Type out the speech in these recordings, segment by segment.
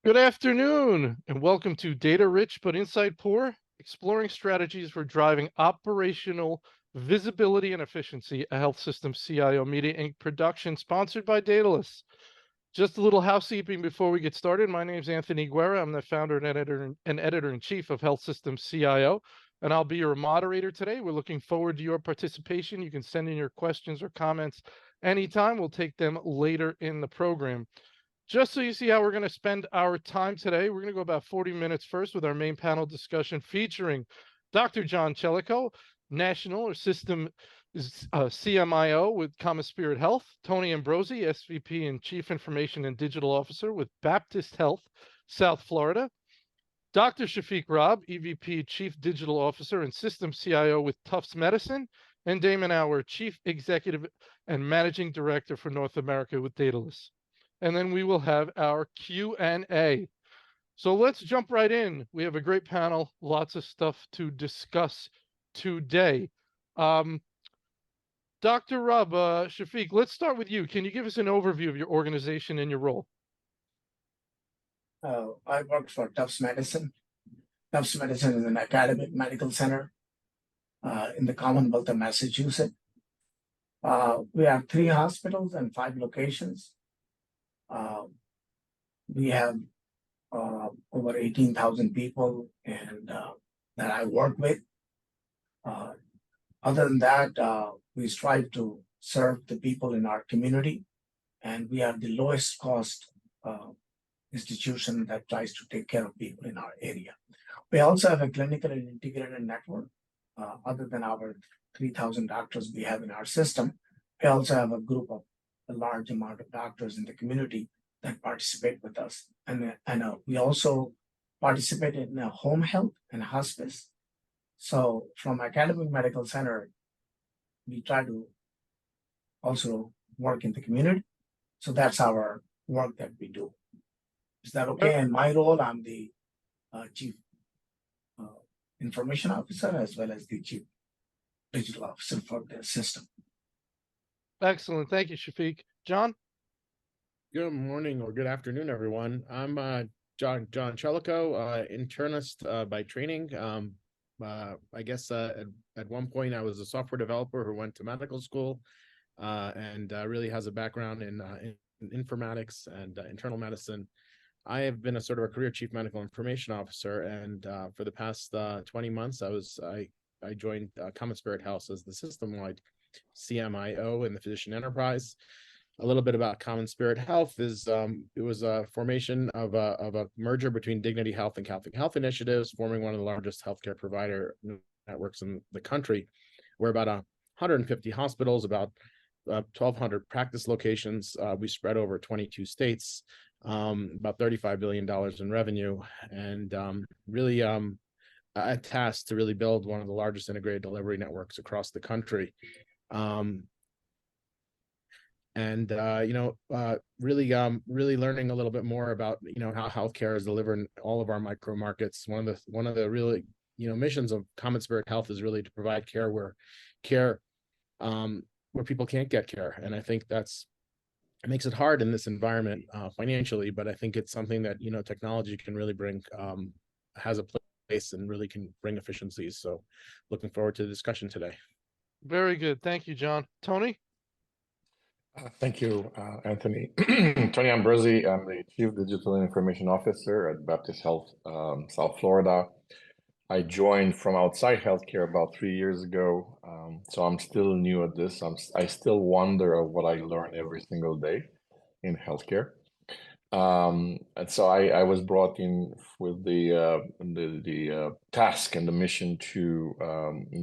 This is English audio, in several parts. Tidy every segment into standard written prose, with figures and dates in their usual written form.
Good afternoon, and welcome to Data Rich but Insight Poor, exploring strategies for driving operational visibility and efficiency, a health system CIO Media Inc. production sponsored by Dedalus. Just a little housekeeping before we get started. My name is Anthony Guerra. I'm the founder and editor-in-chief of Health System CIO, and I'll be your moderator today. We're looking forward to your participation. You can send in your questions or comments anytime. We'll take them later in the program. Just so you see how we're going to spend our time today, we're going to go about 40 minutes first with our main panel discussion featuring Dr. John Chellico, National or System CMIO with Common Spirit Health, Tony Ambrosi, SVP and Chief Information and Digital Officer with Baptist Health, South Florida, Dr. Shafiq Robb, EVP Chief Digital Officer and System CIO with Tufts Medicine, and Damon Auer, Chief Executive and Managing Director for North America with Dedalus. And then we will have our Q&A. So let's jump right in. We have a great panel, lots of stuff to discuss today. Dr. Robb, Shafiq, let's start with you. Can you give us an overview of your organization and your role? I work for Tufts Medicine. Tufts Medicine is an academic medical center in the Commonwealth of Massachusetts. We have 3 hospitals and 5 locations. We have over 18,000 people and that I work with. Other than that, we strive to serve the people in our community, and we are the lowest cost institution that tries to take care of people in our area. We also have a clinical and integrated network. Other than our 3,000 doctors we have in our system, we also have a group of a large amount of doctors in the community that participate with us. And we also participate in home health and hospice. So from academic medical center, we try to also work in the community. So that's our work that we do. Is that okay? In my role, I'm the Chief Information Officer as well as the Chief Digital Officer for the system. Excellent. Thank you, Shafiq. John? Good morning or good afternoon, everyone. I'm John Chellico, internist by training. I guess at one point I was a software developer who went to medical school and really has a background in informatics and internal medicine. I have been a sort of a career chief medical information officer, and for the past 20 months, I joined Common Spirit Health as the system-wide CMIO in the physician enterprise. A little bit about Common Spirit Health is it was a formation of a merger between Dignity Health and Catholic Health Initiatives, forming one of the largest healthcare provider networks in the country. We're about 150 hospitals, about 1,200 practice locations. We spread over 22 states, about $35 billion in revenue, and really a task to really build one of the largest integrated delivery networks across the country. Really learning a little bit more about how healthcare is delivered in all of our micro markets. One of the really missions of Common Spirit Health is really to provide care where people can't get care, and I think it makes it hard in this environment financially. But I think it's something that technology can really bring, has a place, and really can bring efficiencies. So, looking forward to the discussion today. Very good. Thank you, John. Tony? Thank you, Anthony. Tony Ambrosi, I'm the Chief Digital and Information Officer at Baptist Health, South Florida. I joined from outside healthcare about 3 years ago, so I'm still new at this. I still wonder of what I learn every single day in healthcare. And so I was brought in with the task and the mission to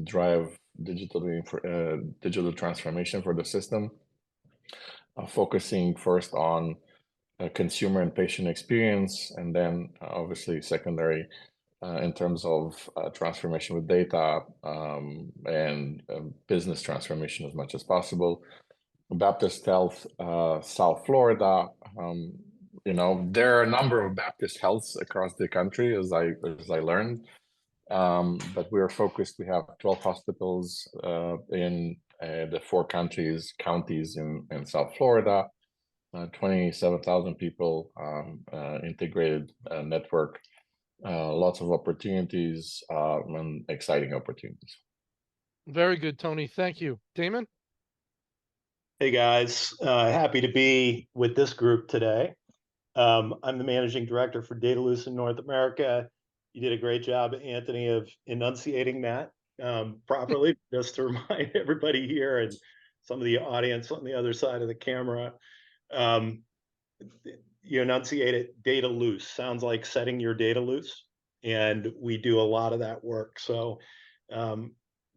drive digital transformation for the system. Focusing first on consumer and patient experience, and then obviously secondary in terms of transformation with data and business transformation as much as possible. Baptist Health, South Florida, there are a number of Baptist Healths across the country, as I learned, but we're focused. We have 12 hospitals in the 4 counties in South Florida, 27,000 people, integrated network, lots of opportunities and exciting opportunities. Very good, Tony. Thank you. Damon? Hey guys, happy to be with this group today. I'm the managing director for Dedalus in North America. You did a great job, Anthony, of enunciating that properly, just to remind everybody here and some of the audience on the other side of the camera. You enunciated data loose. Sounds like setting your data loose. And we do a lot of that work. So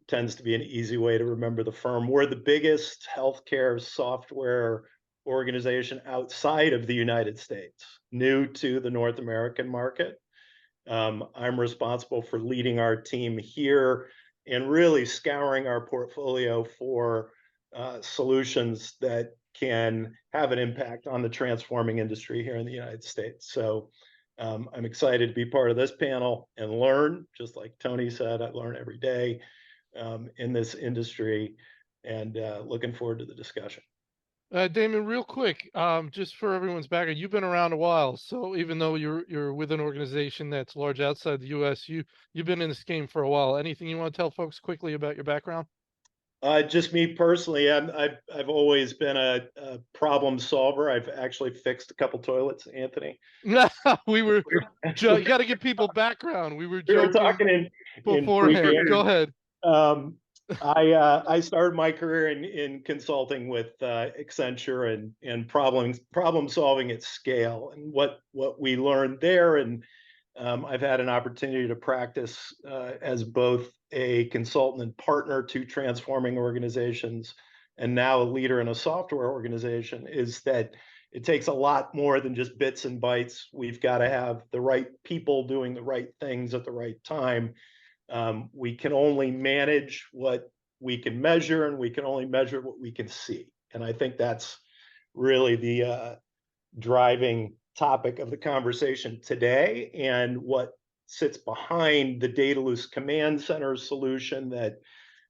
tends to be an easy way to remember the firm. We're the biggest healthcare software organization outside of the United States, new to the North American market. I'm responsible for leading our team here and really scouring our portfolio for solutions that can have an impact on the transforming industry here in the United States. So I'm excited to be part of this panel and learn, just like Tony said, I learn every day in this industry, and looking forward to the discussion. Damon, real quick, just for everyone's background, you've been around a while. So even though you're with an organization that's large outside the U.S., you've been in this game for a while. Anything you want to tell folks quickly about your background? Just me personally, I've always been a problem solver. I've actually fixed a couple toilets, Anthony. We were you got to give people background. We were We were joking talking in beforehand. Go ahead. I started my career in consulting with Accenture and problem solving at scale, and what we learned there, and I've had an opportunity to practice as both a consultant and partner to transforming organizations, and now a leader in a software organization, is that it takes a lot more than just bits and bytes. We've got to have the right people doing the right things at the right time. We can only manage what we can measure, and we can only measure what we can see. And I think that's really the driving topic of the conversation today, and what sits behind the Dedalus Command Center solution that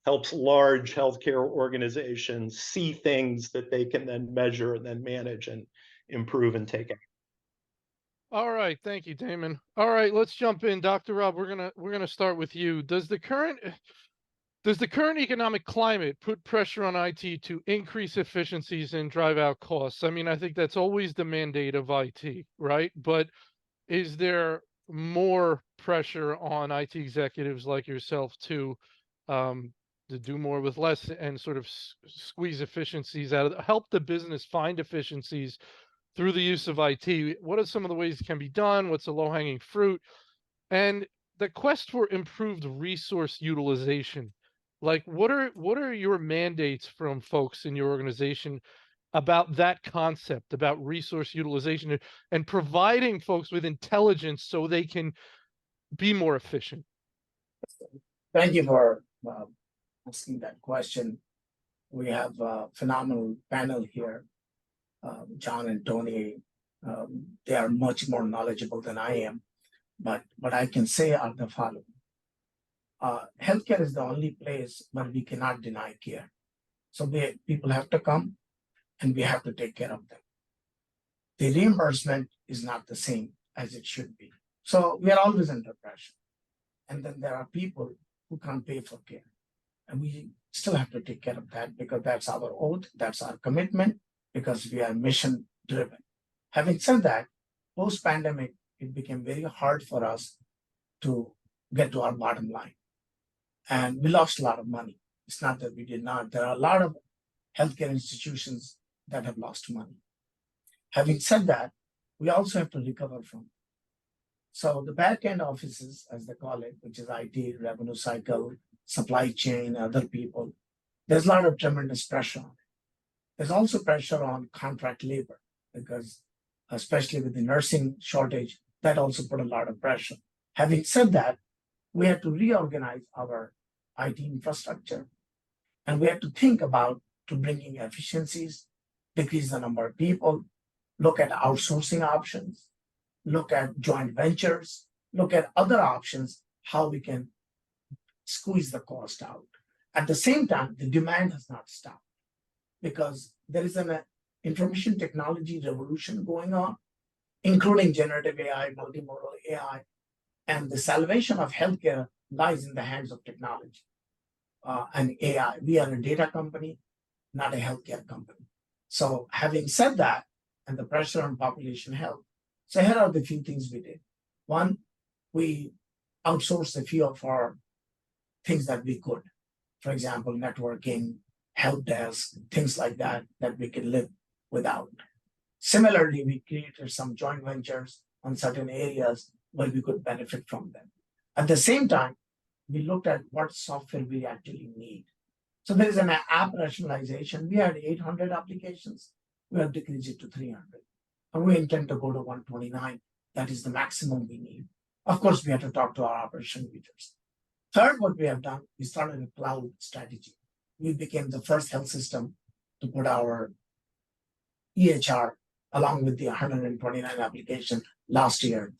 helps large healthcare organizations see things that they can then measure and then manage and improve and take action. All right, thank you, Damon. All right, let's jump in, Dr. Rob. We're gonna start with you. Does the current economic climate put pressure on IT to increase efficiencies and drive out costs? I mean, I think that's always the mandate of IT, right? But is there more pressure on IT executives like yourself to do more with less and sort of squeeze efficiencies out of help the business find efficiencies through the use of IT? What are some of the ways it can be done? What's the low-hanging fruit? And the quest for improved resource utilization. Like, what are your mandates from folks in your organization about that concept, about resource utilization and providing folks with intelligence so they can be more efficient? Thank you for asking that question. We have a phenomenal panel here. John and Tony, they are much more knowledgeable than I am, but what I can say are the following. Healthcare is the only place where we cannot deny care. So people have to come and we have to take care of them. The reimbursement is not the same as it should be. So we are always under pressure. And then there are people who can't pay for care. And we still have to take care of that because that's our oath, that's our commitment, because we are mission driven. Having said that, post-pandemic, it became very hard for us to get to our bottom line. And we lost a lot of money. It's not that we did not. There are a lot of healthcare institutions that have lost money. Having said that, we also have to recover from it. So the back-end offices, as they call it, which is IT, revenue cycle, supply chain, other people, there's a lot of tremendous pressure on it. There's also pressure on contract labor because, especially with the nursing shortage, that also put a lot of pressure. Having said that, we had to reorganize our IT infrastructure, and we had to think about to bringing efficiencies, decrease the number of people, look at outsourcing options, look at joint ventures, look at other options, how we can squeeze the cost out. At the same time, the demand has not stopped because there is an information technology revolution going on, including generative AI, multimodal AI, and the salvation of healthcare lies in the hands of technology and AI. We are a data company, not a healthcare company. So having said that, and the pressure on population health, so here are the few things we did. One, we outsourced a few of our things that we could. For example, networking, help desk, things like that, that we could live without. Similarly, we created some joint ventures on certain areas where we could benefit from them. At the same time, we looked at what software we actually need. So there is an app rationalization. We had 800 applications. We have decreased it to 300. And we intend to go to 129. That is the maximum we need. Of course, we have to talk to our operation leaders. Third, what we have done, we started a cloud strategy. We became the first health system to put our EHR along with the 129 application last year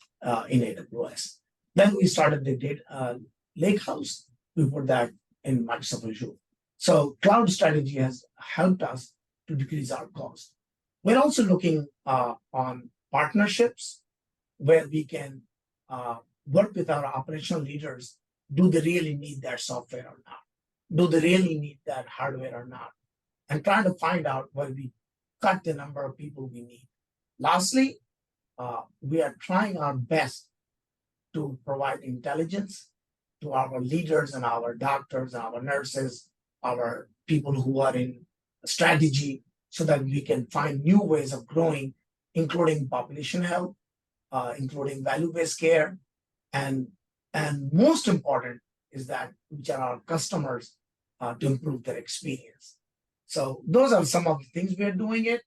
in AWS. Then we started the data lakehouse. We put that in Microsoft Azure. So cloud strategy has helped us to decrease our cost. We're also looking on partnerships where we can work with our operational leaders. Do they really need that software or not? Do they really need that hardware or not? And trying to find out where we cut the number of people we need. Lastly, we are trying our best to provide intelligence to our leaders and our doctors, our nurses, our people who are in strategy, so that we can find new ways of growing, including population health, including value-based care, and most important is that which are our customers to improve their experience. So those are some of the things we are doing it.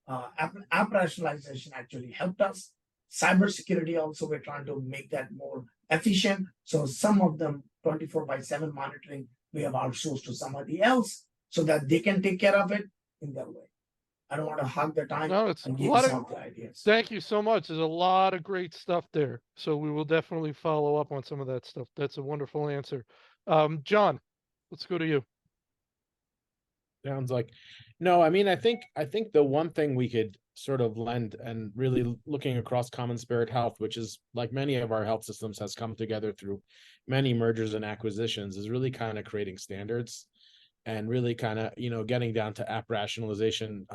App rationalization actually helped us. Cybersecurity also, we're trying to make that more efficient. So some of them 24/7 monitoring, we have outsourced to somebody else so that they can take care of it in their way. I don't want to hog the time. No, it's and a give you lot some of, of the ideas. thank you so much. There's a lot of great stuff there. So we will definitely follow up on some of that stuff. That's a wonderful answer. John, let's go to you. Sounds like, no, I mean, I think the one thing we could sort of lend, and really looking across Common Spirit Health, which is like many of our health systems has come together through many mergers and acquisitions, is really kind of creating standards and really kind of, getting down to app rationalization.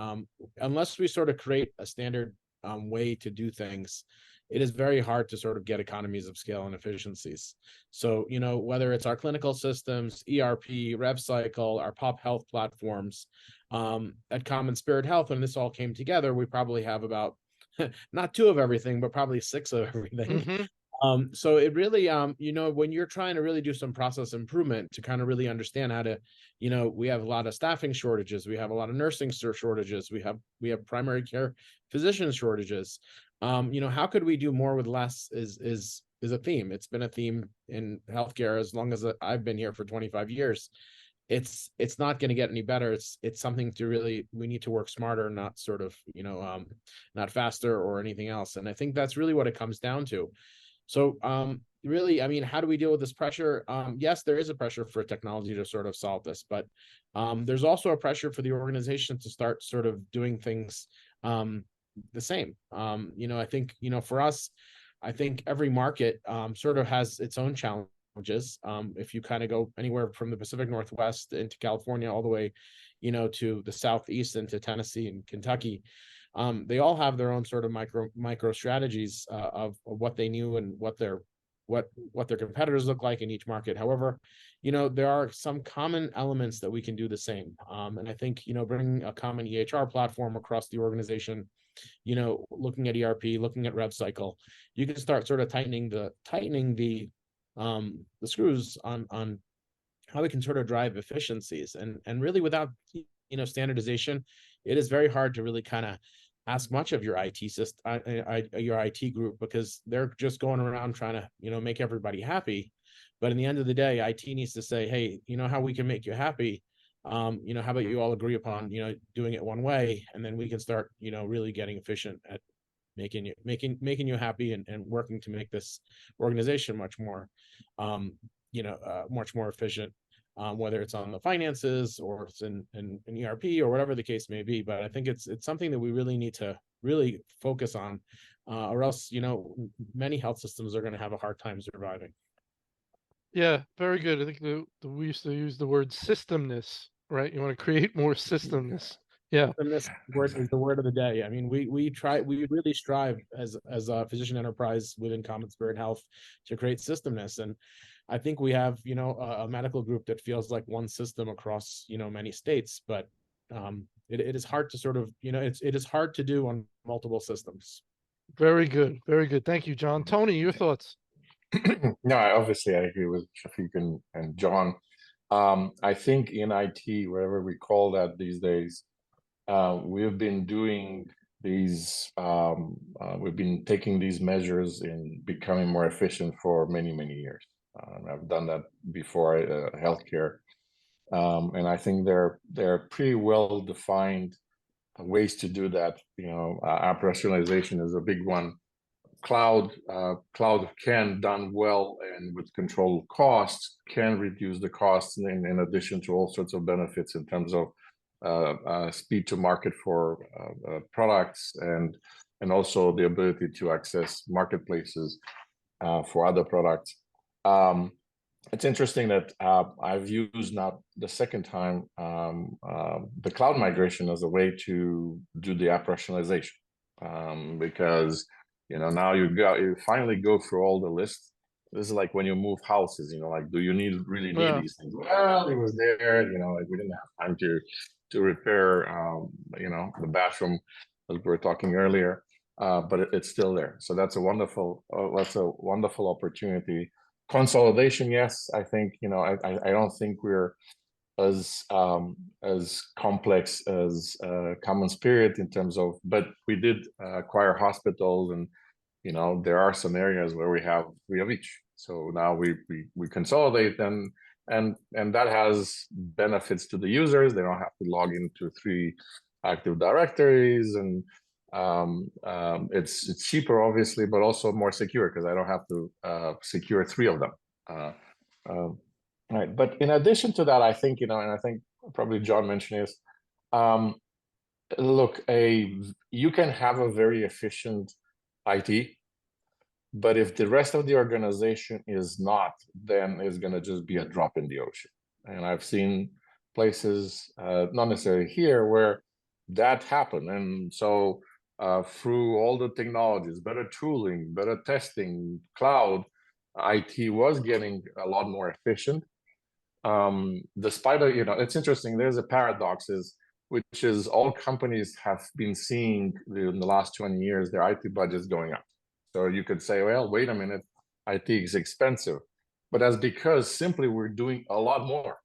Unless we sort of create a standard way to do things, it is very hard to sort of get economies of scale and efficiencies. So, whether it's our clinical systems, ERP, RevCycle, our pop health platforms, at Common Spirit Health, when this all came together, we probably have about not 2 of everything, but probably 6 of everything. Mm-hmm. So it really, when you're trying to really do some process improvement to kind of really understand how to, we have a lot of staffing shortages, we have a lot of nursing shortages, we have primary care physician shortages. How could we do more with less is a theme. It's been a theme in healthcare as long as I've been here for 25 years. It's not going to get any better. It's something to really, we need to work smarter, not sort of, not faster or anything else. And I think that's really what it comes down to. So really, I mean, how do we deal with this pressure? Yes, there is a pressure for technology to sort of solve this, but there's also a pressure for the organization to start sort of doing things the same. I think, for us, I think every market sort of has its own challenges. If you kind of go anywhere from the Pacific Northwest into California, all the way, to the Southeast into Tennessee and Kentucky, they all have their own sort of micro strategies of what they knew and what their competitors look like in each market. However, there are some common elements that we can do the same. And I think, bringing a common EHR platform across the organization, looking at ERP, looking at RevCycle, you can start sort of tightening the screws on how we can sort of drive efficiencies. And really, without standardization, it is very hard to really kind of ask much of your IT system, your IT group, because they're just going around trying to make everybody happy. But in the end of the day, IT needs to say, hey, how we can make you happy. How about you all agree upon doing it one way, and then we can start really getting efficient at making you happy and working to make this organization much more much more efficient. whether it's on the finances or it's in ERP or whatever the case may be. But I think it's something that we really need to really focus on, or else, many health systems are going to have a hard time surviving. Yeah, very good. I think we used to use the word systemness, right? You want to create more systemness. Yeah. And this word is the word of the day. I mean, we really strive as a physician enterprise within Common Spirit Health to create systemness. And I think we have, a medical group that feels like one system across, many states, but it is hard to sort of, it is hard to do on multiple systems. Very good. Very good. Thank you, John. Tony, your thoughts? No, obviously I agree with Shafiq and John. I think in IT, whatever we call that these days, we've been doing these, we've been taking these measures in becoming more efficient for many, many years. I've done that before, healthcare. And I think they're pretty well defined ways to do that. Operationalization is a big one. Cloud can, done well and with controlled costs, can reduce the costs in addition to all sorts of benefits in terms of speed to market for products and also the ability to access marketplaces for other products. It's interesting that I've used now the second time the cloud migration as a way to do the operationalization, because now you finally go through all the lists. This is like when you move houses, like, do you really need Yeah. these things? Well, it was there, like we didn't have time to repair, the bathroom, as we were talking earlier, but it's still there. So that's a wonderful opportunity. Consolidation, yes, I think, I don't think we're as complex as Common Spirit in terms of, but we did acquire hospitals, and there are some areas where we have each. So now we consolidate them, and that has benefits to the users. They don't have to log into 3 Active Directories, and it's cheaper, obviously, but also more secure because I don't have to secure 3 of them. Right, but in addition to that, I think, and I think probably John mentioned this, look, you can have a very efficient IT, but if the rest of the organization is not, then it's going to just be a drop in the ocean. And I've seen places, not necessarily here, where that happened. And so through all the technologies, better tooling, better testing, cloud, IT was getting a lot more efficient. Despite it's interesting, there's a paradox, which is all companies have been seeing in the last 20 years their IT budgets going up. So you could say, well, wait a minute, IT is expensive, but that's because simply we're doing a lot more.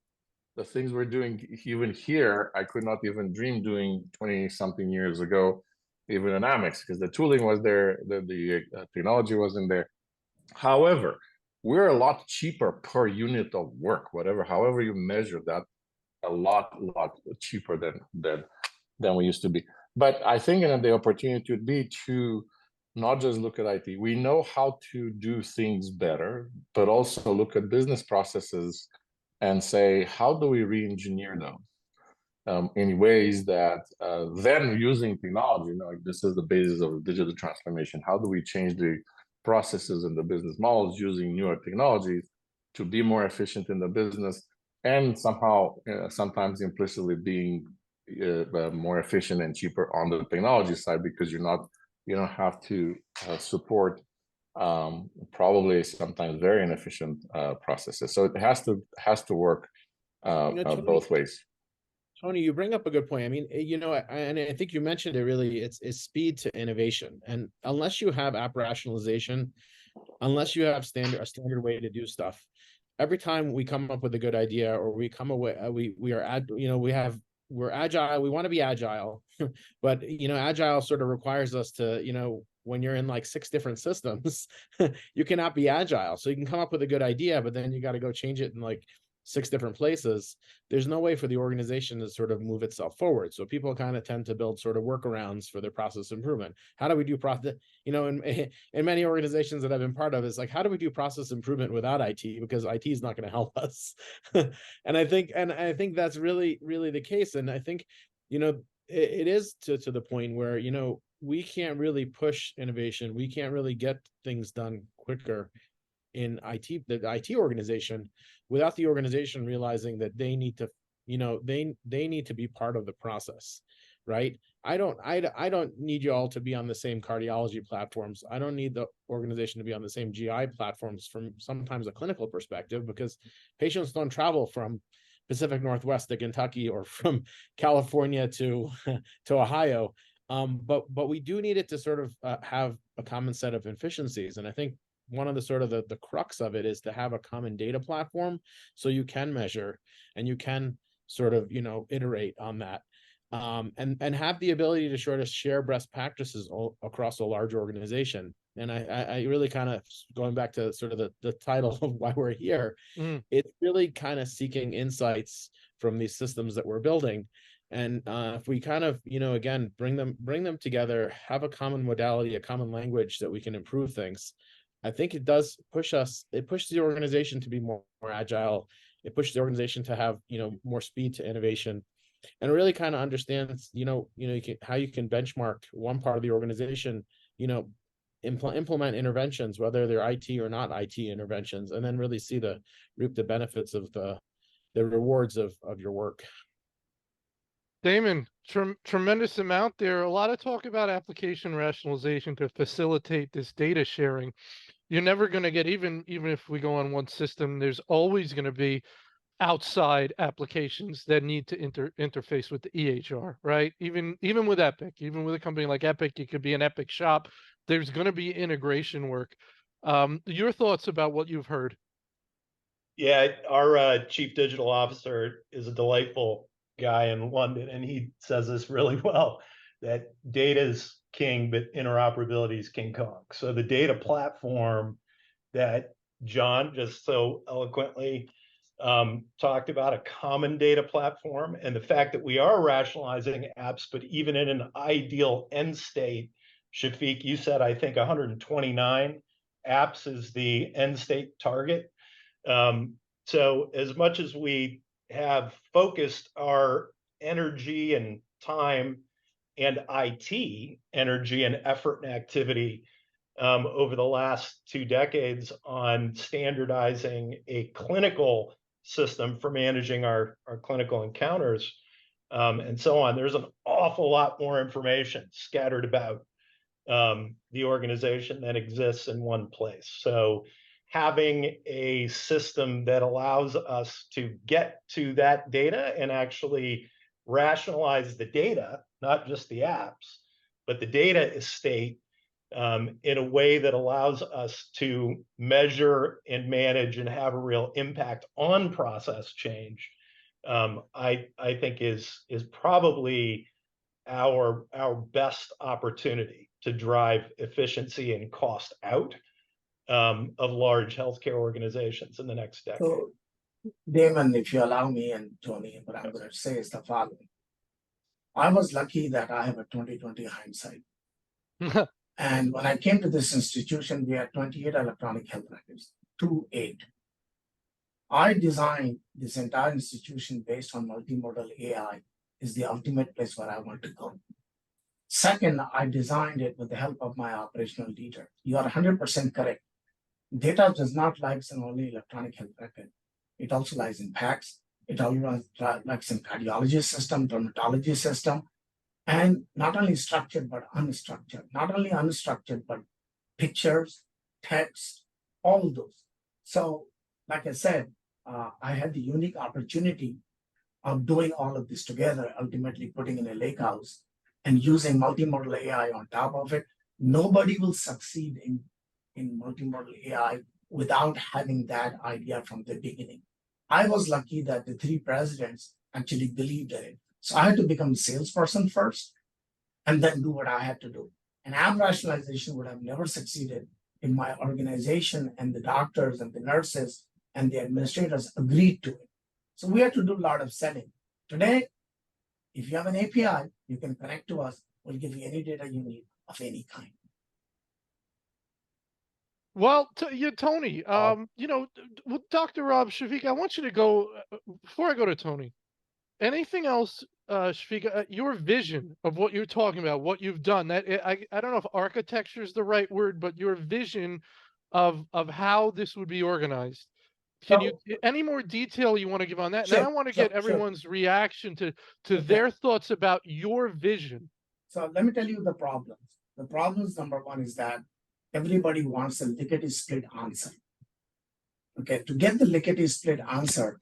The things we're doing even here, I could not even dream doing 20 something years ago, even in Amex, because the tooling was there, the technology wasn't there. However, we're a lot cheaper per unit of work, however you measure that, a lot cheaper than we used to be. But I think the opportunity would be to not just look at IT. We know how to do things better, but also look at business processes and say, how do we re-engineer them in ways that then using technology, this is the basis of digital transformation. How do we change the processes and the business models using newer technologies to be more efficient in the business, and somehow sometimes implicitly being more efficient and cheaper on the technology side, because you don't have to support probably sometimes very inefficient processes. So it has to work both ways. Tony, you bring up a good point. I mean, and I think you mentioned it really, it's speed to innovation. And unless you have app rationalization, unless you have a standard way to do stuff, every time we come up with a good idea, or we come away, we're agile, we want to be agile, but agile sort of requires us to, when you're in like 6 different systems, you cannot be agile. So you can come up with a good idea, but then you got to go change it in like 6 different places, there's no way for the organization to sort of move itself forward. So people kind of tend to build sort of workarounds for their process improvement. How do we do process, in many organizations that I've been part of, it's like, how do we do process improvement without IT? Because IT is not going to help us. And I think that's really, really the case. And I think, it is to the point where, we can't really push innovation. We can't really get things done quicker in IT, the IT organization, without the organization realizing that they need to, they need to be part of the process, right? I don't need you all to be on the same cardiology platforms. I don't need the organization to be on the same GI platforms from sometimes a clinical perspective, because patients don't travel from Pacific Northwest to Kentucky or from California to Ohio. But we do need it to sort of have a common set of efficiencies. And I think one of the sort of the crux of it is to have a common data platform, so you can measure and you can sort of, iterate on that, and have the ability to sort of share best practices across a large organization. And I really kind of, going back to sort of the title of why we're here, it's really kind of seeking insights from these systems that we're building. And if we kind of, again, bring them together, have a common modality, a common language that we can improve things, I think it does push us. It pushes the organization to be more agile. It pushes the organization to have, more speed to innovation, and it really kind of understands, how you can benchmark one part of the organization, implement interventions, whether they're IT or not IT interventions, and then really reap the benefits of the rewards of your work. Damon, tremendous amount there. A lot of talk about application rationalization to facilitate this data sharing. You're never going to get, even if we go on one system, there's always going to be outside applications that need to interface with the EHR, right? Even with Epic, even with a company like Epic, it could be an Epic shop. There's going to be integration work. Your thoughts about what you've heard? Yeah, our chief digital officer is a delightful guy in London, and he says this really well, that data is king, but interoperability is King Kong. So the data platform that John just so eloquently talked about, a common data platform, and the fact that we are rationalizing apps, but even in an ideal end state, Shafiq, you said, I think 129 apps is the end state target. So as much as we have focused our energy and time and IT energy and effort and activity over the last 2 decades on standardizing a clinical system for managing our clinical encounters and so on, there's an awful lot more information scattered about the organization that exists in one place. So having a system that allows us to get to that data and actually rationalize the data, not just the apps, but the data estate in a way that allows us to measure and manage and have a real impact on process change, I think is probably our best opportunity to drive efficiency and cost out of large healthcare organizations in the next decade. So, Damon, if you allow me, and Tony, what I'm going to say is the following. I was lucky that I have a 20/20 hindsight. And when I came to this institution, we had 28 electronic health records, 28. I designed this entire institution based on multimodal AI is the ultimate place where I want to go. Second, I designed it with the help of my operational leader. You are 100% correct. Data does not lie in only electronic health record. It also lies in PACS. It also lies in cardiology system, dermatology system, and not only structured, but unstructured. Not only unstructured, but pictures, text, all those. So, like I said, I had the unique opportunity of doing all of this together, ultimately putting in a lake house and using multimodal AI on top of it. Nobody will succeed in multimodal AI without having that idea from the beginning. I was lucky that the 3 presidents actually believed in it. So I had to become a salesperson first and then do what I had to do. And app rationalization would have never succeeded if my organization and the doctors and the nurses and the administrators agreed to it. So we have to do a lot of setting. Today, if you have an API, you can connect to us. We'll give you any data you need of any kind. Well, Tony, Oh. with Dr. Rob Shafiq, I want you to go before I go to Tony. Anything else, Shafiq? Your vision of what you're talking about, what you've done. I don't know if architecture is the right word, but your vision of how this would be organized. Can you any more detail you want to give on that? And then I want to get everyone's reaction to their thoughts about your vision. So let me tell you the problems. The problems, number one, is that everybody wants a lickety split answer. Okay, to get the lickety split answer.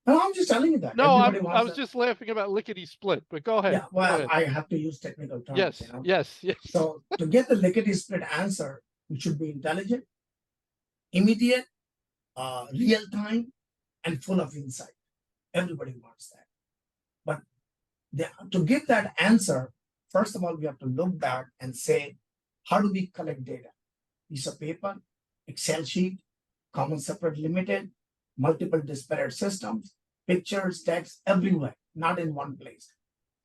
No, I'm just telling you that. No, Everybody I was wants just laughing about lickety split, but go ahead. Yeah, well, Go ahead. I have to use technical terms. Yes, You know? yes. So to get the lickety split answer, it should be intelligent, immediate, real time, and full of insight. Everybody wants that. But to give that answer, first of all, we have to look back and say, how do we collect data? Piece of paper, Excel sheet, common separate limited, multiple disparate systems, pictures, text, everywhere, not in one place.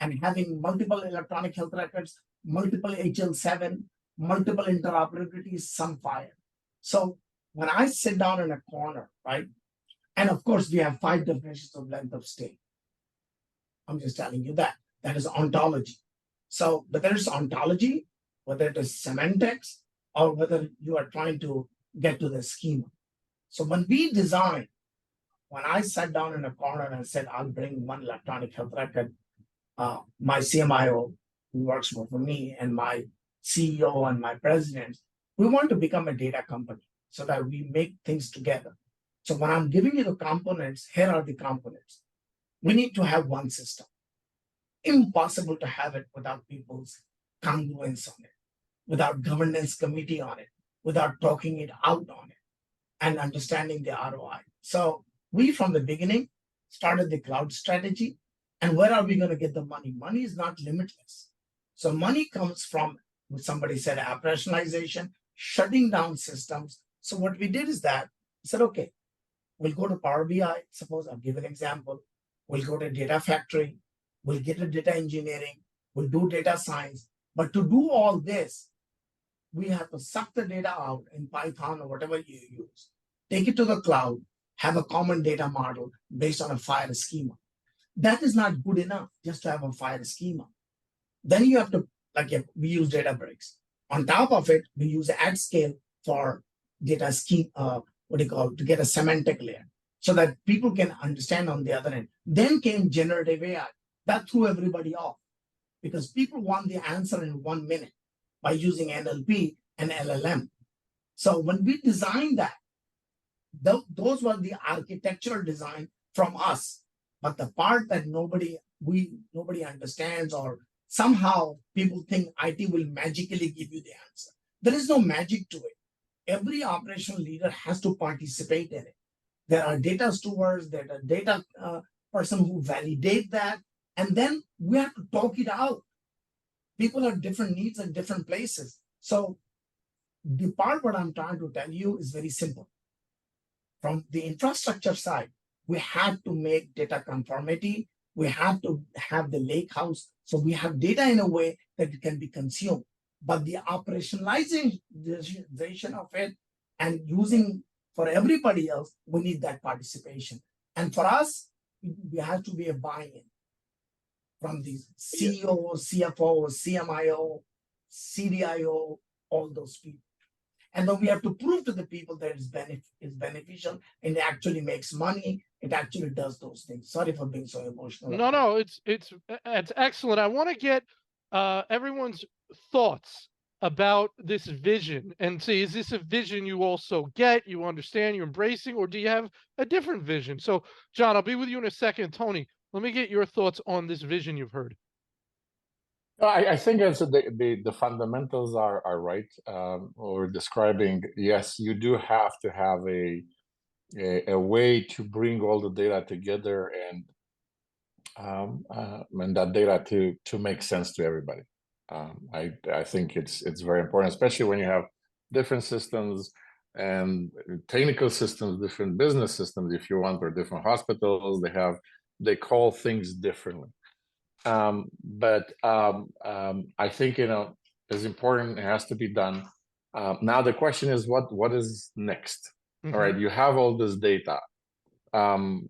And having multiple electronic health records, multiple HL7, multiple interoperabilities, some fire. So when I sit down in a corner, right? And of course, we have 5 definitions of length of stay. I'm just telling you that. That is ontology. So whether it's ontology, whether it is semantics, or whether you are trying to get to the schema. So when we design, when I sat down in a corner and said, I'll bring one electronic health record, my CMIO who works for me and my CEO and my president, we want to become a data company so that we make things together. So when I'm giving you the components, here are the components. We need to have one system. Impossible to have it without people's congruence on it, without governance committee on it, without talking it out on it, and understanding the ROI. So we, from the beginning, started the cloud strategy. And where are we going to get the money? Money is not limitless. So money comes from, what somebody said, operationalization, shutting down systems. So what we did is that we said, okay, we'll go to Power BI. Suppose I'll give an example. We'll go to Data Factory. We'll get to data engineering. We'll do data science. But to do all this, we have to suck the data out in Python or whatever you use, take it to the cloud, have a common data model based on a FHIR schema. That is not good enough just to have a FHIR schema. Then you have to, we use Databricks. On top of it, we use at scale for data schema, to get a semantic layer so that people can understand on the other end. Then came generative AI. That threw everybody off because people want the answer in 1 minute by using NLP and LLM. So when we designed that, those were the architectural design from us. But the part that nobody understands, or somehow people think IT will magically give you the answer. There is no magic to it. Every operational leader has to participate in it. There are data stewards, there are data person who validate that, and then we have to talk it out. People have different needs in different places. So the part what I'm trying to tell you is very simple. From the infrastructure side, we have to make data conformity. We have to have the lake house. So we have data in a way that it can be consumed. But the operationalization of it and using for everybody else, we need that participation. And for us, we have to be a buy-in from the CEO, CFO, CMIO, CDIO, all those people. And then we have to prove to the people that it's beneficial and it actually makes money. It actually does those things. Sorry for being so emotional. No, it's excellent. I want to get everyone's thoughts about this vision and see, is this a vision you also get, you understand, you're embracing, or do you have a different vision? So, John, I'll be with you in a second. Tony, let me get your thoughts on this vision you've heard. I think as the fundamentals are right. Or describing, yes, you do have to have a way to bring all the data together and that data to make sense to everybody. I think it's very important, especially when you have different systems, and technical systems, different business systems, if you want, or different hospitals, they call things differently. But I think, it's important, it has to be done. Now the question is, what is next? All right, you have all this data. And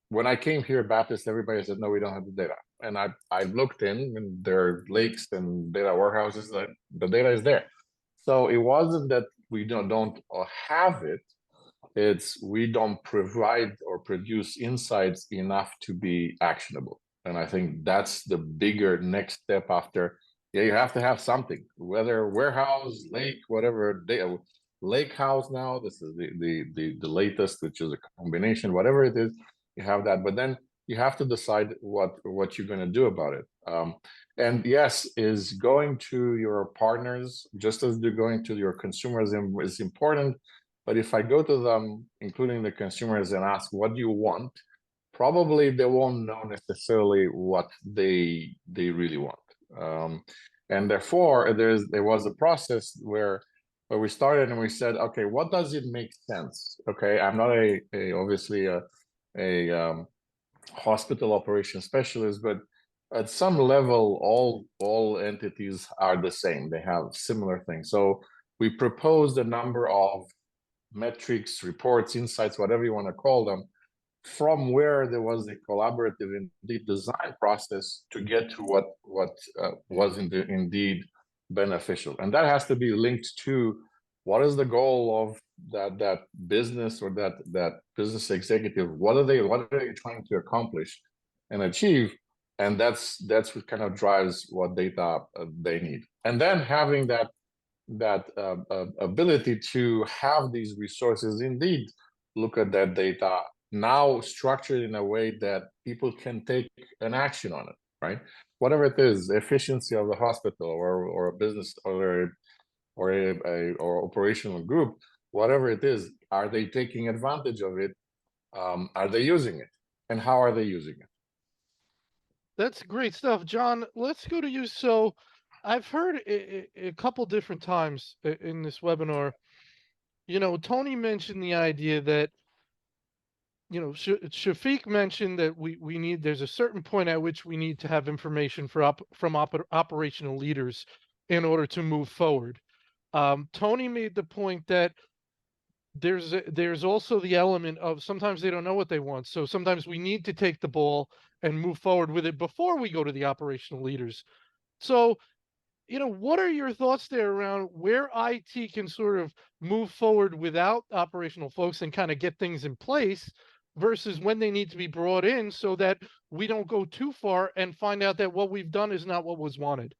when I came here at Baptist, everybody said, no, we don't have the data. And I looked in, and there are lakes and data warehouses, that the data is there. So it wasn't that we don't have it, it's we don't provide or produce insights enough to be actionable. And I think that's the bigger next step after. Yeah, you have to have something, whether warehouse, lake, whatever, data, lake house now, this is the latest, which is a combination, whatever it is, you have that. But then you have to decide what you're going to do about it. And yes, is going to your partners, just as they're going to your consumers, is important. But if I go to them, including the consumers, and ask, what do you want? Probably they won't know necessarily what they really want. And therefore, there was a process where we started and we said, okay, what does it make sense? Okay, I'm not obviously a hospital operations specialist, but at some level, all entities are the same. They have similar things. So we proposed a number of metrics, reports, insights, whatever you want to call them, from where there was a collaborative indeed design process to get to what was indeed beneficial. And that has to be linked to what is the goal of that business, or that business executive. What are they trying to accomplish and achieve? And that's what kind of drives what data they need. And then having that ability to have these resources indeed look at that data, now structured in a way that people can take an action on it, right? Whatever it is, the efficiency of the hospital, or a business, or operational group, whatever it is, are they taking advantage of it? Are they using it? And how are they using it? That's great stuff, John. Let's go to you. So I've heard a couple different times in this webinar, Tony mentioned the idea that, Shafiq mentioned that there's a certain point at which we need to have information from operational leaders in order to move forward. Tony made the point that there's also the element of sometimes they don't know what they want. So sometimes we need to take the ball and move forward with it before we go to the operational leaders. So, what are your thoughts there around where IT can sort of move forward without operational folks and kind of get things in place versus when they need to be brought in, so that we don't go too far and find out that what we've done is not what was wanted?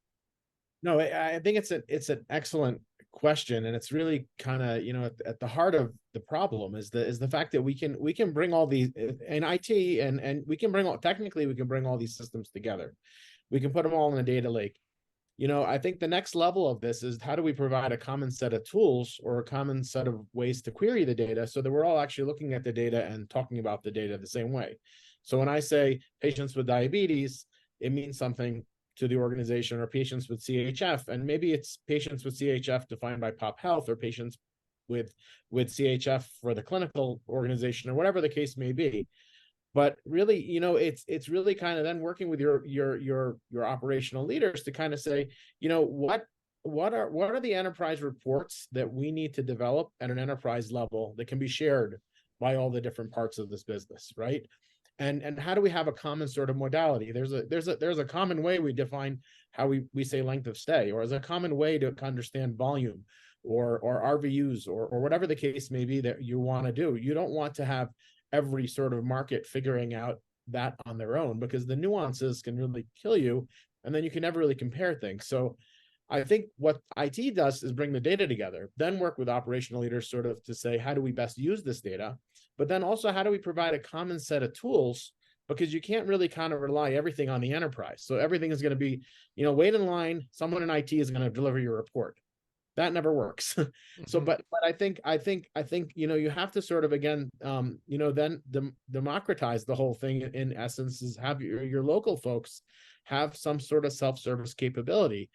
No, I think it's an excellent question, and it's really kind of, at the heart of the problem is the fact that we can bring all these in IT, and we can bring all these systems together. We can put them all in a data lake. I think the next level of this is, how do we provide a common set of tools, or a common set of ways to query the data, so that we're all actually looking at the data and talking about the data the same way. So when I say patients with diabetes, it means something to the organization, or patients with CHF, and maybe it's patients with CHF defined by Pop Health, or patients with CHF for the clinical organization, or whatever the case may be. But really, it's really kind of then working with your operational leaders to kind of say, what are the enterprise reports that we need to develop at an enterprise level that can be shared by all the different parts of this business, right? And how do we have a common sort of modality? There's a common way we define how we say length of stay, or as a common way to understand volume, or RVUs, or whatever the case may be that you want to do. You don't want to have every sort of market figuring out that on their own, because the nuances can really kill you, and then you can never really compare things. So I think what IT does is bring the data together, then work with operational leaders sort of to say, how do we best use this data? But then also, how do we provide a common set of tools? Because you can't really kind of rely everything on the enterprise. So everything is going to be, wait in line, someone in IT is going to deliver your report. That never works. So, but I think, you have to sort of, again, then democratize the whole thing. In essence, is have your local folks have some sort of self-service capability.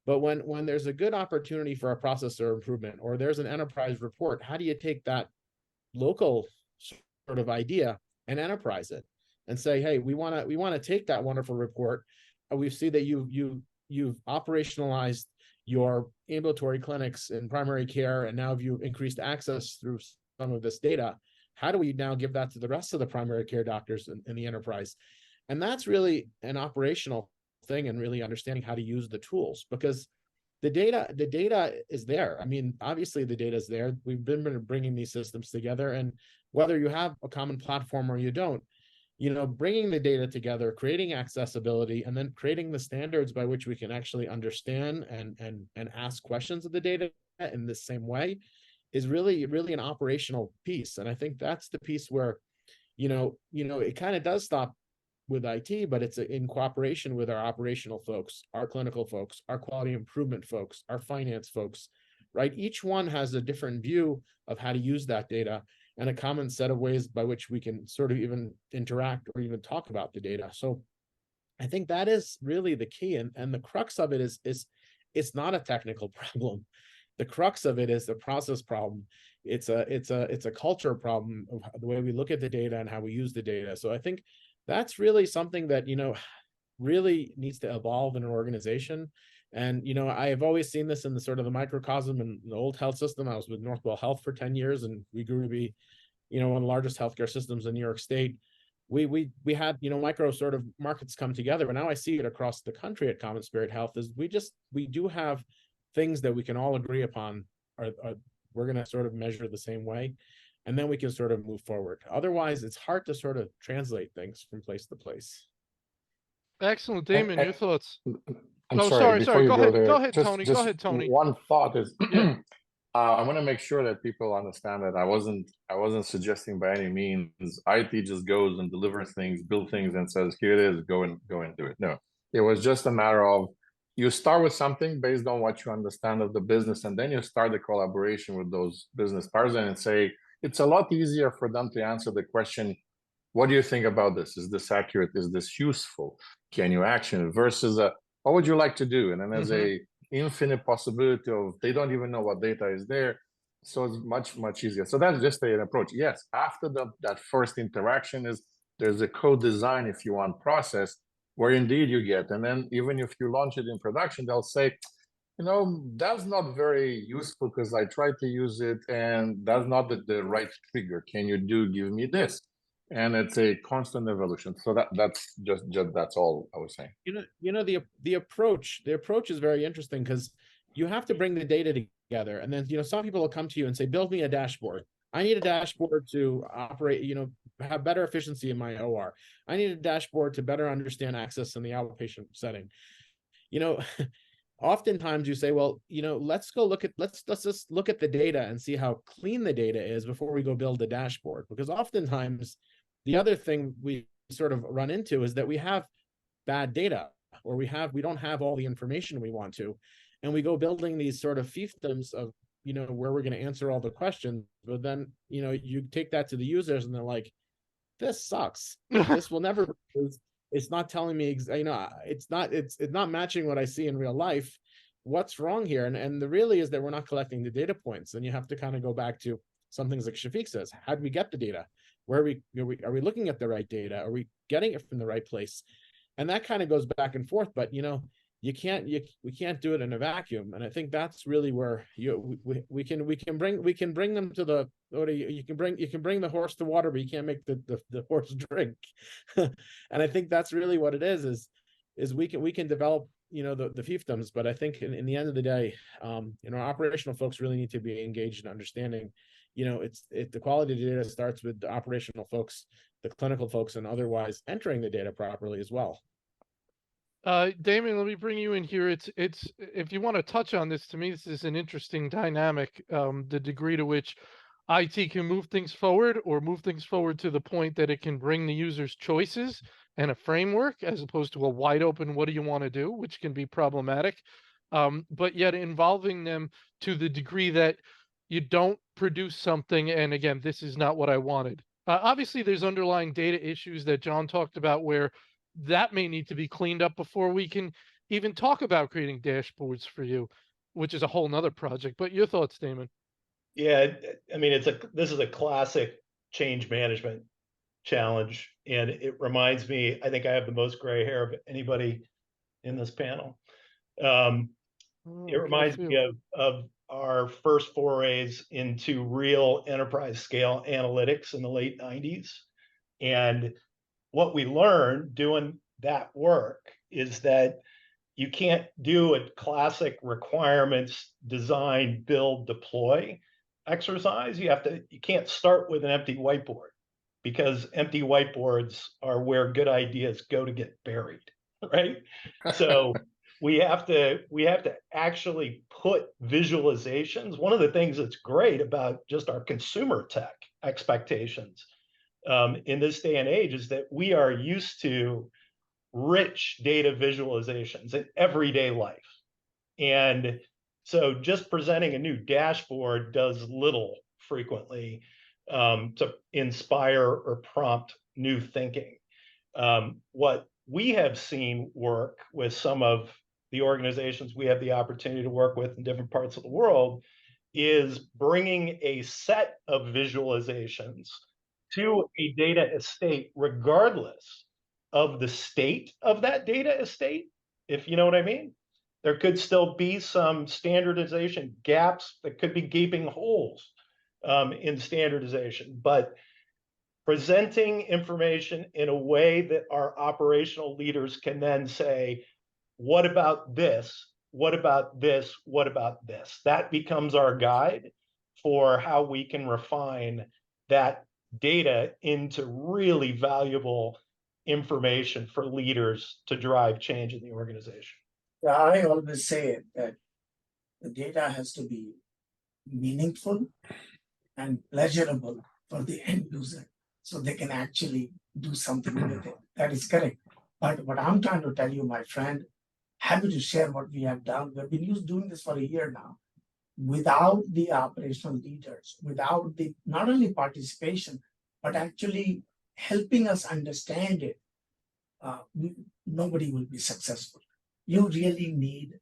But when there's a good opportunity for a processor improvement, or there's an enterprise report, how do you take that local sort of idea and enterprise it and say, hey, we want to take that wonderful report, and we see that you've operationalized your ambulatory clinics in primary care, and now you've increased access through some of this data. How do we now give that to the rest of the primary care doctors in the enterprise? And that's really an operational thing, and really understanding how to use the tools, because the data is there. I mean, obviously the data is there. We've been bringing these systems together, and whether you have a common platform or you don't, bringing the data together, creating accessibility, and then creating the standards by which we can actually understand and ask questions of the data in the same way is really an operational piece. And I think that's the piece where, it kind of does stop with IT, but it's in cooperation with our operational folks, our clinical folks, our quality improvement folks, our finance folks, right? Each one has a different view of how to use that data, and a common set of ways by which we can sort of even interact or even talk about the data. So I think that is really the key. And the crux of it is it's not a technical problem. The crux of it is the process problem. It's a culture problem of the way we look at the data and how we use the data. So I think that's really something that, really needs to evolve in an organization. And, I have always seen this in the sort of the microcosm in the old health system. I was with Northwell Health for 10 years, and we grew to be, one of the largest healthcare systems in New York State. We had, micro sort of markets come together, but now I see it across the country at Common Spirit Health is we do have things that we can all agree upon are we're going to sort of measure the same way. And then we can sort of move forward. Otherwise, it's hard to sort of translate things from place to place. Excellent, Damon. Your thoughts? I'm Oh, sorry. Before you Go go ahead. there, Go ahead, just Tony. just Go ahead, Tony. one thought is, Yeah. I want to make sure that people understand that I wasn't suggesting by any means IT just goes and delivers things, build things, and says, here it is, go and do it. No, it was just a matter of you start with something based on what you understand of the business, and then you start the collaboration with those business partners and say it's a lot easier for them to answer the question, what do you think about this? Is this accurate? Is this useful? Can you action it? Versus what would you like to do? And then there's a infinite possibility of they don't even know what data is there. So it's much easier. So that's just an approach. Yes, after that first interaction there's a co-design, if you want, process where indeed you get. And then even if you launch it in production, they'll say, that's not very useful because I tried to use it and that's not the right trigger. Can you give me this? And it's a constant evolution. So that's just that's all I was saying. The approach is very interesting because you have to bring the data together, and then some people will come to you and say, build me a dashboard. I need a dashboard to operate, have better efficiency in my OR. I need a dashboard to better understand access in the outpatient setting. Oftentimes you say, well, let's just look at the data and see how clean the data is before we go build the dashboard. Because oftentimes the other thing we sort of run into is that we have bad data, or we don't have all the information we want to, and we go building these sort of fiefdoms of where we're going to answer all the questions, but then you take that to the users and they're like, this sucks. This will never. It's not telling me, it's not matching what I see in real life. What's wrong here? And the really is that we're not collecting the data points, and you have to kind of go back to some things like Shafiq says. How do we get the data? Where are we looking at the right data? Are we getting it from the right place? And that kind of goes back and forth, but we can't do it in a vacuum. And I think that's really where we can bring them to the, you can bring the horse to water, but you can't make the horse drink. And I think that's really what it is we can develop the fiefdoms, but I think in the end of the day, operational folks really need to be engaged in understanding. The quality of the data starts with the operational folks, the clinical folks, and otherwise entering the data properly as well. Damon, let me bring you in here. It's if you want to touch on this, to me, this is an interesting dynamic. The degree to which IT can move things forward, or move things forward to the point that it can bring the users choices and a framework, as opposed to a wide open, what do you want to do, which can be problematic. But yet involving them to the degree that you don't produce something, and again, this is not what I wanted. Obviously, there's underlying data issues that John talked about where that may need to be cleaned up before we can even talk about creating dashboards for you, which is a whole nother project. But your thoughts, Damon? Yeah, I mean, this is a classic change management challenge, and it reminds me, I think I have the most gray hair of anybody in this panel. It reminds me of our first forays into real enterprise scale analytics in the late 90s. And what we learned doing that work is that you can't do a classic requirements design, build, deploy exercise. You can't start with an empty whiteboard, because empty whiteboards are where good ideas go to get buried, right? So we have to actually put visualizations. One of the things that's great about just our consumer tech expectations in this day and age is that we are used to rich data visualizations in everyday life. And so just presenting a new dashboard does little frequently to inspire or prompt new thinking. What we have seen work with some of the organizations we have the opportunity to work with in different parts of the world is bringing a set of visualizations to a data estate, regardless of the state of that data estate, if you know what I mean. There could still be some standardization gaps, that could be gaping holes in standardization, but presenting information in a way that our operational leaders can then say, what about this? What about this? What about this? That becomes our guide for how we can refine that data into really valuable information for leaders to drive change in the organization. Yeah, I always say that the data has to be meaningful and pleasurable for the end user, so they can actually do something with it. That is correct. But what I'm trying to tell you, my friend, happy to share what we have done. We've been doing this for a year now. Without the operational leaders, without the not only participation, but actually helping us understand it, nobody will be successful. We really need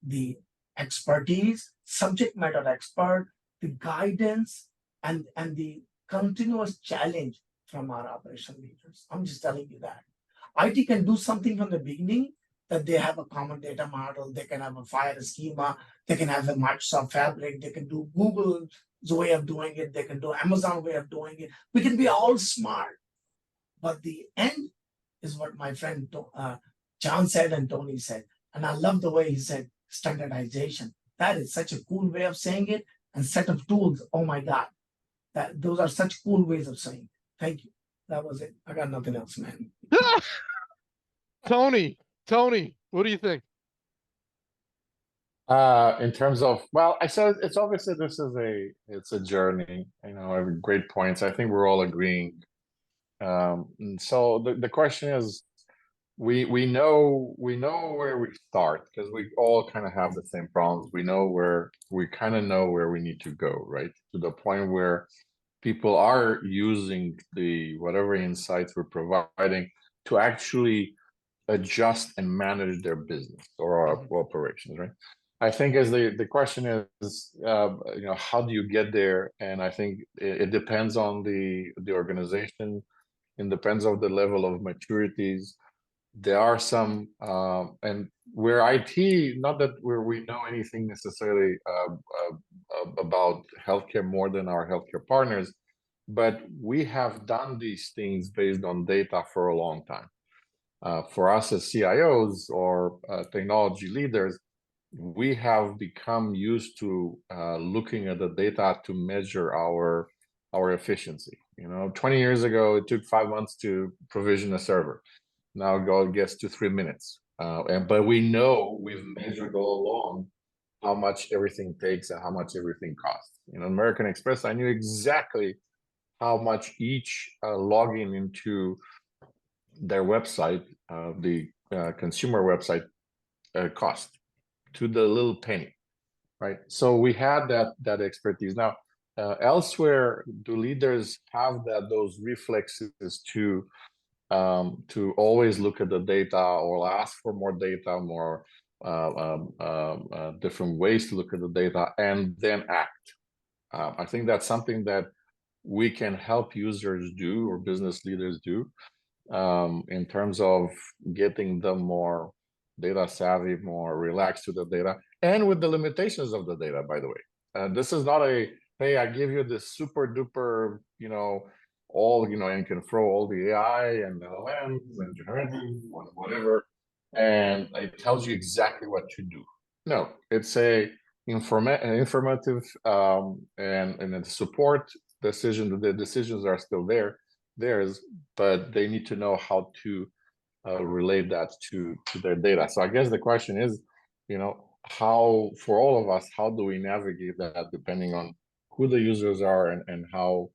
the expertise, subject matter expert, the guidance, and the continuous challenge from our operational leaders. I'm just telling you that. IT can do something from the beginning, that they have a common data model, they can have a fire schema, they can have a Microsoft Fabric, they can do Google's way of doing it, they can do Amazon way of doing it. We can be all smart, but the end is what my friend John said and Tony said. And I love the way he said standardization. That is such a cool way of saying it. And set of tools. Oh my God. Those are such cool ways of saying it. Thank you. That was it. I got nothing else, man. Tony, what do you think? In terms of, well, I said it's obviously it's a journey. Every great points. I think we're all agreeing. And so the question is, we know where we start, because we all kind of have the same problems. We kind of know where we need to go, right? To the point where people are using the whatever insights we're providing to actually adjust and manage their business or our operations, right? I think as the question is, how do you get there? And I think it depends on the organization. It depends on the level of maturities. There are some, and where IT, not that we know anything necessarily about healthcare more than our healthcare partners, but we have done these things based on data for a long time. For us as CIOs or technology leaders, we have become used to looking at the data to measure our efficiency. 20 years ago, it took 5 months to provision a server. Now it gets to 3 minutes. But we know we've measured all along how much everything takes and how much everything costs. American Express, I knew exactly how much each login into their website, the consumer website, cost, to the little penny, right? So we had that expertise. Now, elsewhere, do leaders have those reflexes to to always look at the data or ask for more data, more different ways to look at the data, and then act. I think that's something that we can help users do or business leaders do in terms of getting them more data savvy, more relaxed to the data, and with the limitations of the data, by the way. This is not a, hey, I give you this super duper, and you can throw all the AI and LLMs and generative whatever, and it tells you exactly what to do. No, it's a informative and a support decision. The decisions are still theirs, but they need to know how to relate that to their data. So I guess the question is, how, for all of us, how do we navigate that depending on who the users are and how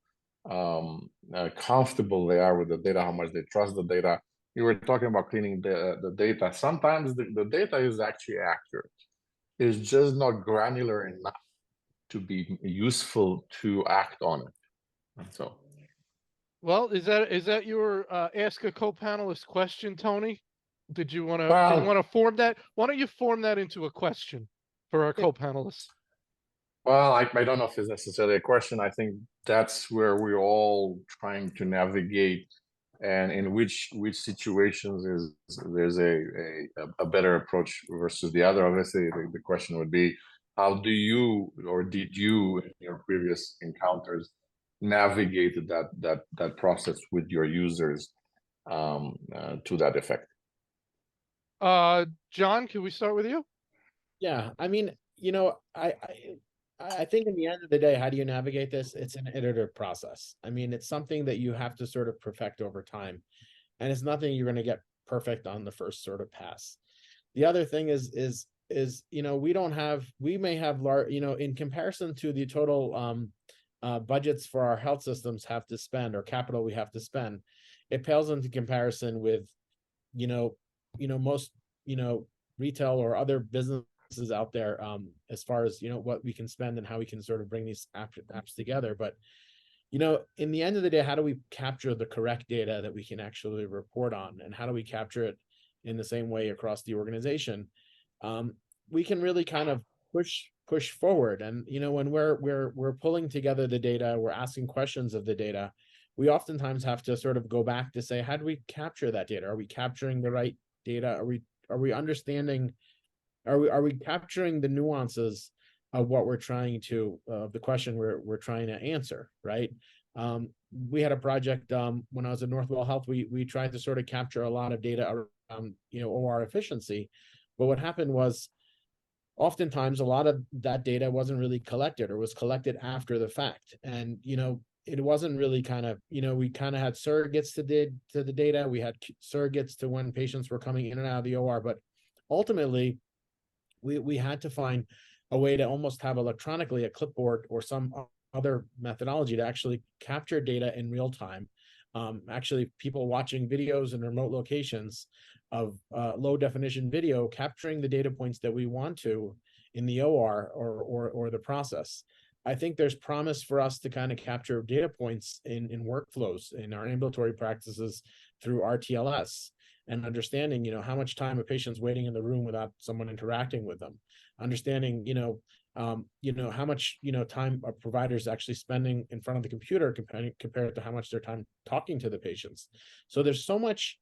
comfortable they are with the data, how much they trust the data. You were talking about cleaning the data. Sometimes the data is actually accurate. It's just not granular enough to be useful to act on it. And so. Well, is that your ask a co-panelist question, Tony? Did you want Well, to form that? Why don't you form that into a question for our co-panelists? Well, I don't know if it's necessarily a question. I think that's where we're all trying to navigate, and in which situations there's a better approach versus the other. Obviously, the question would be, how do you, or did you in your previous encounters navigate that process with your users to that effect? John, can we start with you? Yeah, I mean, I think in the end of the day, how do you navigate this? It's an iterative process. I mean, it's something that you have to sort of perfect over time, and it's nothing you're going to get perfect on the first sort of pass. The other thing is we may have large, in comparison to the total budgets for our health systems have to spend, or capital we have to spend, it pales into comparison with most retail or other businesses out there, as far as what we can spend and how we can sort of bring these apps together. But in the end of the day, how do we capture the correct data that we can actually report on, and how do we capture it in the same way across the organization? We can really kind of push forward. And when we're pulling together the data, we're asking questions of the data, we oftentimes have to sort of go back to say, how do we capture that data? Are we capturing the right data? Are we understanding? Are we capturing the nuances of what we're trying to the question we're trying to answer, right? We had a project when I was at Northwell Health. We tried to sort of capture a lot of data around OR efficiency, but what happened was oftentimes a lot of that data wasn't really collected, or was collected after the fact, and it wasn't really we kind of had surrogates to the data. We had surrogates to when patients were coming in and out of the OR, but ultimately we had to find a way to almost have electronically a clipboard or some other methodology to actually capture data in real time. Actually, people watching videos in remote locations of low definition video, capturing the data points that we want to in the OR or the process. I think there's promise for us to kind of capture data points in workflows in our ambulatory practices through RTLS, and understanding, how much time a patient's waiting in the room without someone interacting with them, understanding, how much, time a provider's actually spending in front of the computer compared to how much their time talking to the patients. So there's so much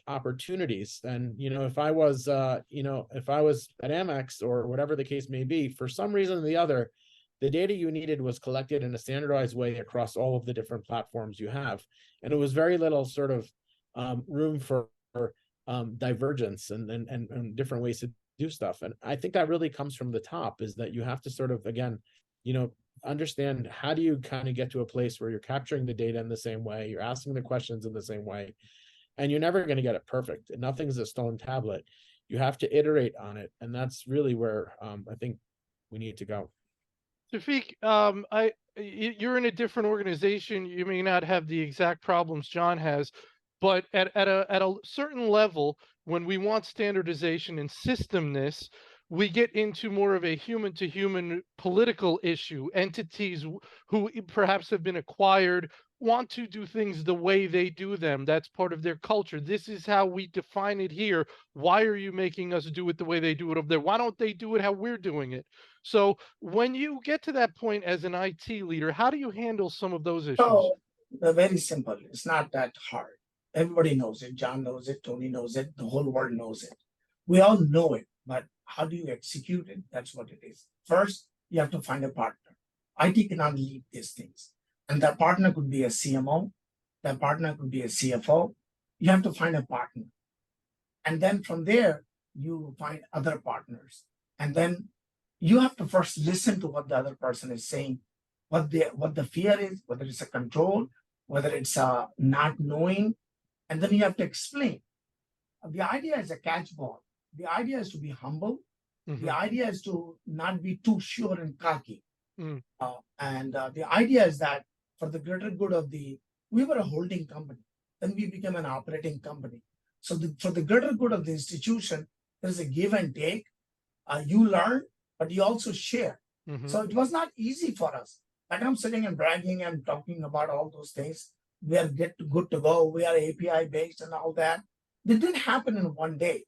opportunities. And, if I was at Amex or whatever the case may be, for some reason or the other, the data you needed was collected in a standardized way across all of the different platforms you have. And it was very little sort of room for divergence and different ways to do stuff. And I think that really comes from the top, is that you have to sort of, again, understand, how do you kind of get to a place where you're capturing the data in the same way, you're asking the questions in the same way, and you're never going to get it perfect. Nothing's a stone tablet. You have to iterate on it. And that's really where I think we need to go. Tawfiq, you're in a different organization. You may not have the exact problems John has, but at a certain level, when we want standardization and systemness, we get into more of a human to human political issue. Entities who perhaps have been acquired want to do things the way they do them. That's part of their culture. This is how we define it here. Why are you making us do it the way they do it over there? Why don't they do it how we're doing it? So when you get to that point as an IT leader, how do you handle some of those issues? So they're very simple. It's not that hard. Everybody knows it. John knows it. Tony knows it. The whole world knows it. We all know it, but how do you execute it? That's what it is. First, you have to find a partner. IT cannot lead these things. And that partner could be a CMO. That partner could be a CFO. You have to find a partner. And then from there, you find other partners. And then you have to first listen to what the other person is saying, what the fear is, whether it's a control, whether it's a not knowing, and then you have to explain. The idea is a catch ball. The idea is to be humble. Mhm. The idea is to not be too sure and cocky. Mm. And the idea is that for the greater good of we were a holding company, then we became an operating company. So for the greater good of the institution, there's a give and take. You learn, but you also share. Mhm. So it was not easy for us. Like I'm sitting and bragging and talking about all those things. We are good to go. We are API based and all that. It didn't happen in one day.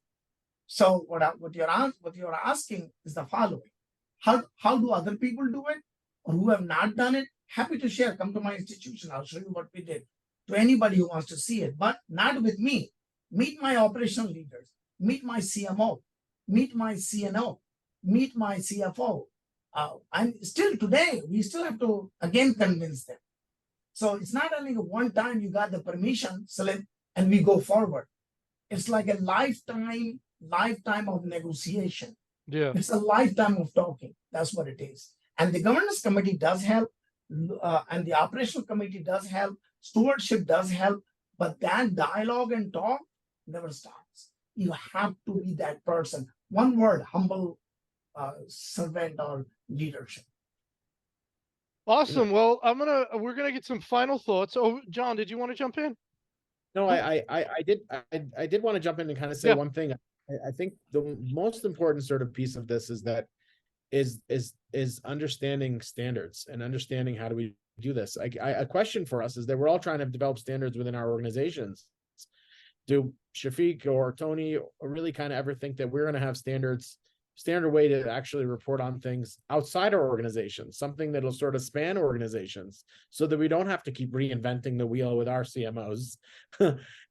So what you're asking is the following: how do other people do it, or who have not done it? Happy to share. Come to my institution. I'll show you what we did. To anybody who wants to see it, but not with me. Meet my operational leaders. Meet my CMO. Meet my CNO. Meet my CFO. And still today, we still have to again convince them. So it's not only one time you got the permission slip and we go forward. It's like a lifetime of negotiation. Yeah. It's a lifetime of talking. That's what it is. And the governance committee does help, and the operational committee does help. Stewardship does help, but that dialogue and talk never stops. You have to be that person. One word: humble servant or leadership. Awesome. Well, we're gonna get some final thoughts. Oh, John, did you want to jump in? No, I did want to jump in and kind of say Yeah. one thing. I think the most important sort of piece of this is that is understanding standards and understanding how do we do this. A question for us is that we're all trying to develop standards within our organizations. Do Shafiq or Tony really kind of ever think that we're going to have standard way to actually report on things outside our organization, something that'll sort of span organizations so that we don't have to keep reinventing the wheel with our CMOs?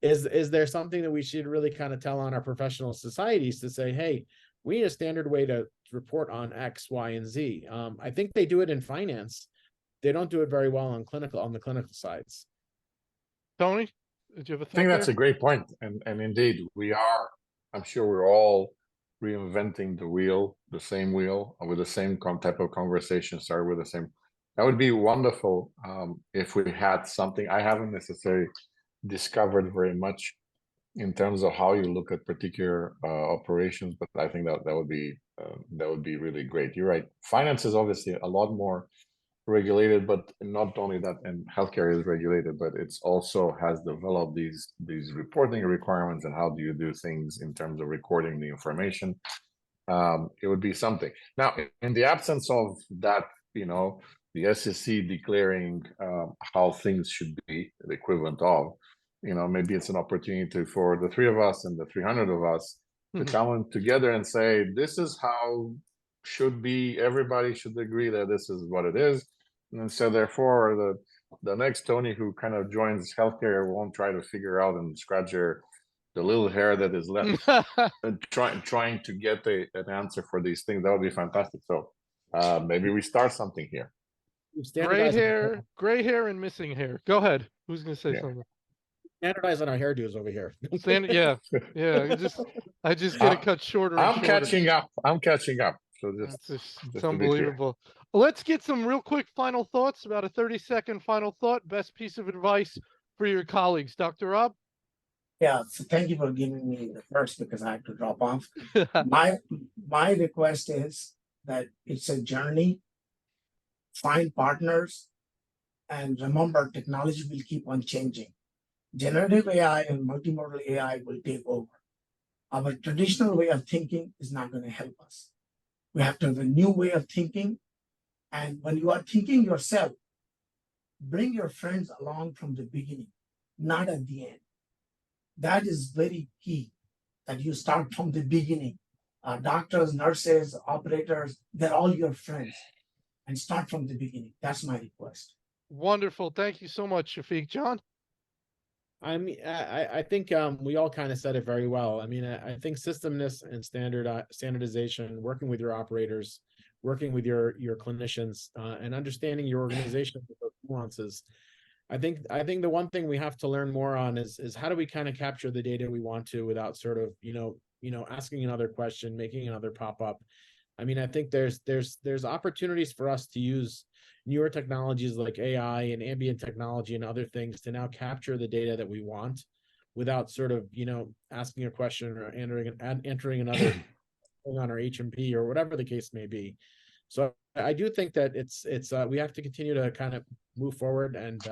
Is there something that we should really kind of tell on our professional societies to say, hey, we need a standard way to report on X, Y, and Z? I think they do it in finance. They don't do it very well on the clinical sides. Tony, did you have a thought I think that's there? a great point. And indeed, I'm sure we're all reinventing the wheel, the same wheel, with the same type of conversation, start with the same. That would be wonderful if we had something. I haven't necessarily discovered very much in terms of how you look at particular operations, but I think that would be really great. You're right. Finance is obviously a lot more regulated, but not only that, and healthcare is regulated, but it's also has developed these reporting requirements and how do you do things in terms of recording the information. It would be something. Now, in the absence of that, the SEC declaring how things should be, the equivalent of, maybe it's an opportunity for the three of us and the 300 of us to come together and say, this is how should be. Everybody should agree that this is what it is. And so therefore the next Tony who kind of joins healthcare won't try to figure out and scratch the little hair that is left and trying to get an answer for these things. That would be fantastic. So maybe we start something here. Gray hair and missing hair. Go ahead. Who's gonna say something? Standardize on our hairdos over here. Yeah. I just get it cut shorter. I'm catching up. So it's unbelievable. Let's get some real quick final thoughts. About a 30-second final thought. Best piece of advice for your colleagues, Dr. Rob. Yeah, so thank you for giving me the first because I had to drop off. My request is that it's a journey. Find partners, and remember, technology will keep on changing. Generative AI and multimodal AI will take over. Our traditional way of thinking is not going to help us. We have to have a new way of thinking. And when you are thinking yourself, bring your friends along from the beginning, not at the end. That is very key, that you start from the beginning. Doctors, nurses, operators, they're all your friends. And start from the beginning. That's my request. Wonderful. Thank you so much, Shafiq. John? I mean, I think we all kind of said it very well. I mean, I think systemness and standardization, working with your operators, working with your clinicians, and understanding your organization with those nuances. I think the one thing we have to learn more on is how do we kind of capture the data we want to without sort of asking another question, making another pop up. I mean, I think there's opportunities for us to use newer technologies like AI and ambient technology and other things to now capture the data that we want without sort of, asking a question or entering another thing on our HMP or whatever the case may be. So I do think that it's we have to continue to kind of move forward and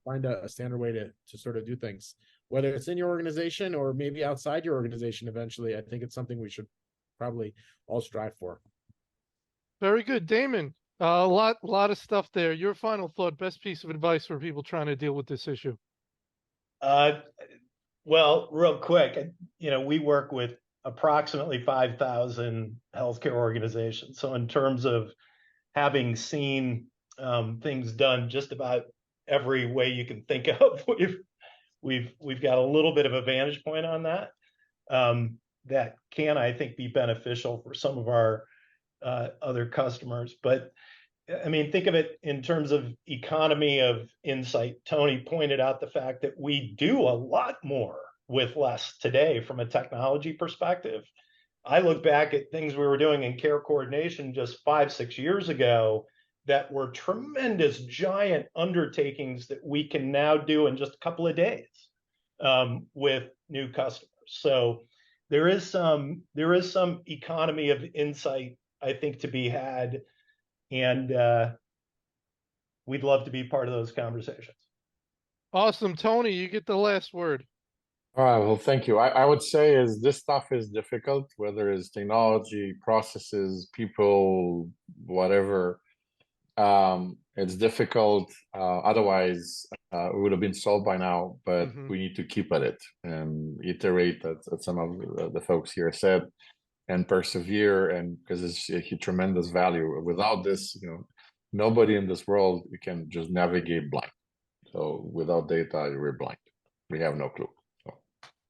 find a standard way to sort of do things, whether it's in your organization or maybe outside your organization eventually. I think it's something we should probably all strive for. Very good. Damon, a lot of stuff there. Your final thought, best piece of advice for people trying to deal with this issue. Well, real quick, we work with approximately 5,000 healthcare organizations. So in terms of having seen things done just about every way you can think of, we've got a little bit of a vantage point on that. That can, I think, be beneficial for some of our other customers. But I mean, think of it in terms of economy of insight. Tony pointed out the fact that we do a lot more with less today from a technology perspective. I look back at things we were doing in care coordination just 5-6 years ago that were tremendous, giant undertakings that we can now do in just a couple of days with new customers. So there is some economy of insight, I think, to be had, and we'd love to be part of those conversations. Awesome. Tony, you get the last word. All right, well, thank you. I would say is this stuff is difficult, whether it's technology, processes, people, whatever. It's difficult. Otherwise, it would have been solved by now, but we need to keep at it and iterate, that some of the folks here said, and persevere, and because it's a tremendous value. Without this, nobody in this world, we can just navigate blind. So without data, we're blind. We have no clue.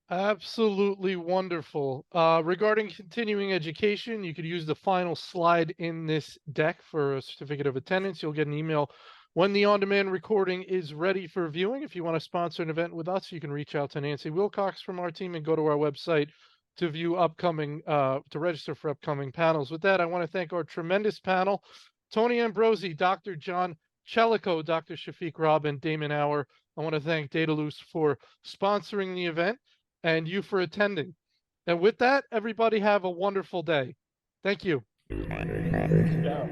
Absolutely wonderful. Regarding continuing education, you could use the final slide in this deck for a certificate of attendance. You'll get an email when the on-demand recording is ready for viewing. If you want to sponsor an event with us, you can reach out to Nancy Wilcox from our team and go to our website to view to register for upcoming panels. With that, I want to thank our tremendous panel, Tony Ambrosi, Dr. John Chelico, Dr. Shafiq Robin, Damon Auer. I want to thank Dedalus for sponsoring the event and you for attending. And with that, everybody have a wonderful day. Thank you. Yeah.